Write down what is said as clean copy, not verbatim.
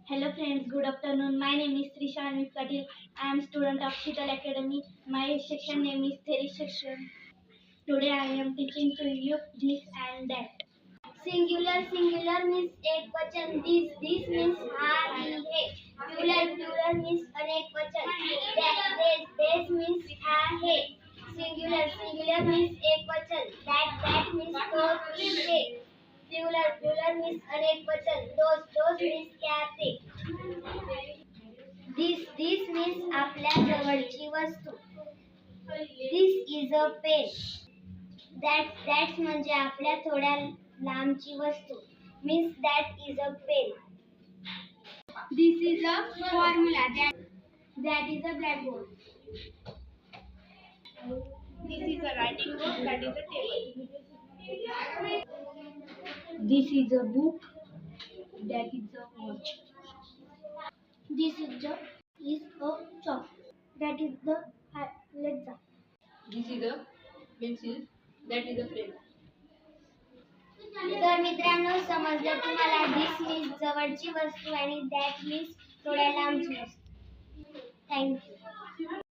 Hello friends, good afternoon. My name is Trisha Anvi Patil. I am student of Sheetal Academy. My section name is theory section. Today I am teaching to you this and that. Singular means ekvachan. This means ha, he, he. Plural means anekvachan. That means ha, he. Singular means ekvachan. That means to, he, they. Plural means anekvachan. Those means क्या ते. This means आपल्या जवळची वस्तू. This is a pen. That's म्हणजे आपल्या थोड्या लांबची वस्तू. Means that is a pen. This is a formula. That is a blackboard. This is a writing board. That is a table. This is a book. That is a watch. This is a chalk. That is the Alexa. This is a pencil. That is a pen. तर मित्रांनो, समजलं तुम्हाला this means जवळची वस्तू आणि that means थोड्या लांबची वस्तू. Thank you.